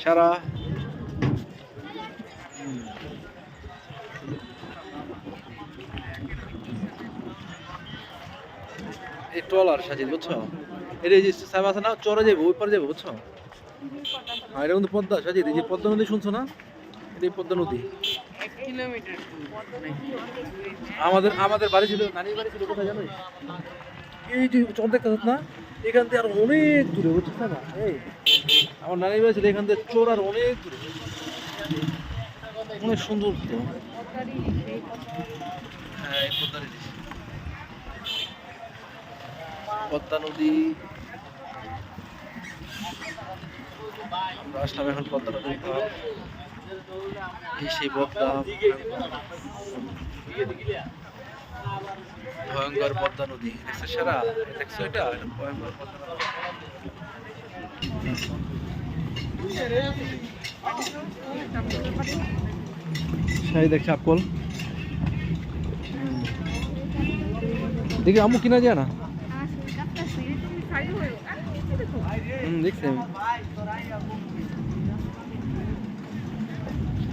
সারা এই ট্রলার সাজিয়ে বুঝছো, এটা এই যে সাহেব আছে না, চরে যাবো ওই পারে যাবো বুঝছো। আর এটা কিন্তু পদ্মা সাজিয়ে, এই যে পদ্মা নদী শুনছো না, এটাই পদ্মা নদী। 1 কিলোমিটার। আমাদের আমাদের বাড়ি ছিল, নানির বাড়ি ছিল কোথায় জানো, এই যে চর দেখতে না, এখান থেকে আর অনেক দূরে বুঝছো না। এই আমার নানির বাড়ি ছিল এখান থেকে চোর আর অনেক দূরে, অনেক সুন্দর তো। হ্যাঁ এই পদ্মা নদী, পদ্মা নদী। আমরা আসলাম এখন পদ্মা নদীর ঘাট। এই সেই পদ্মা, ভয়ঙ্কর পদ্মা নদী দেখছো সারা, দেখছো এটা ভয়ঙ্কর পদ্মা নদী। সেই দেখছে আপকল দেখি আম্মু কিনা যায় না। দেখছি আমি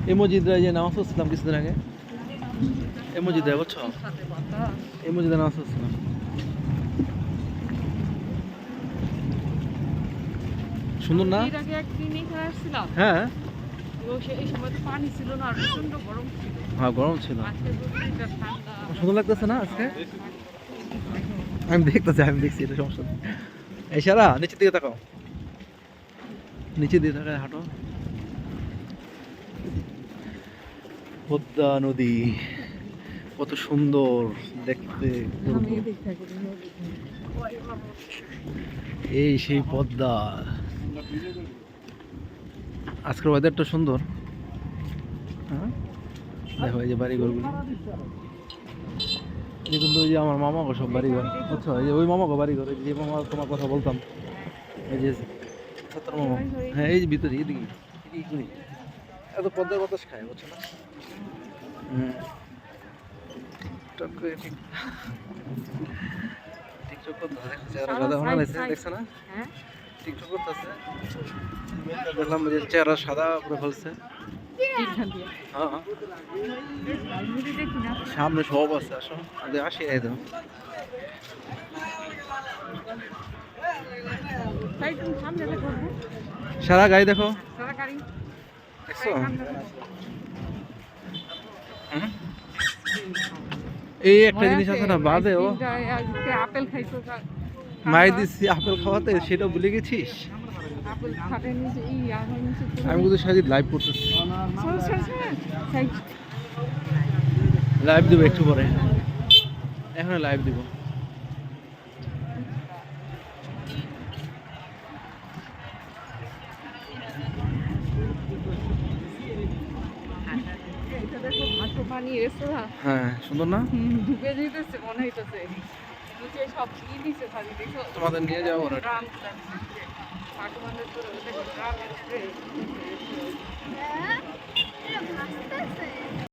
এই মসজিদে যে নামাজ পড়ছিলাম কিছুদিন আগে, এই মসজিদে বুঝছো, এই মসজিদে নামাজ পড়ছিলাম। সুন্দর না? হ্যাঁ হ্যাঁ গরম ছিল, সুন্দর লাগতেছে না আজকে। আমি দেখছি এটা সমস্যা নেই। এই সারা নিচের দিকে তাকাও, নিচের দিকে তাকায় হাঁটো। পদ্মা নদী কত সুন্দর দেখতে, এই সেই পদ্মা। আজকের ওয়েদারটা সুন্দর। হ্যাঁ দেখো এই যে বাড়িঘরগুলো, এই কিন্তু ওই যে আমার মামা গো সব বাড়িঘর, আচ্ছা এই যে ওই মামা গো বাড়িঘর, যে মামা তোমার কথা বলতাম, এই যে ছাত্র মামা। হ্যাঁ এই যে ভিতরে এদিকে এত পদ্মার বাতাস খায় বুঝছো না। টিকটক করতেছে, দেখছো না টিকটক করতেছে, দেখলাম যে চেহারা সাদা করে ফেলছে। হ্যাঁ সামনে সব আছে, আসো আসি একদম। সারা গাড়ি দেখো, দেখছো এই একটা জিনিস আছে না বাদে, ও আপেল খাইছো, মাই দিচ্ছি আপেল খাওয়াতে, সেটা ভুলে গেছিস। আমি কিন্তু সাজিদ লাইভ করতেছি, লাইভ দেবো একটু পরে, এখন লাইভ দিব। হ্যাঁ সুন্দর না, ডুবে যেতেছে মনে হইতেছে, সব দিছে খালি দেখো তোমাদের নিয়ে যাবো ড্রাম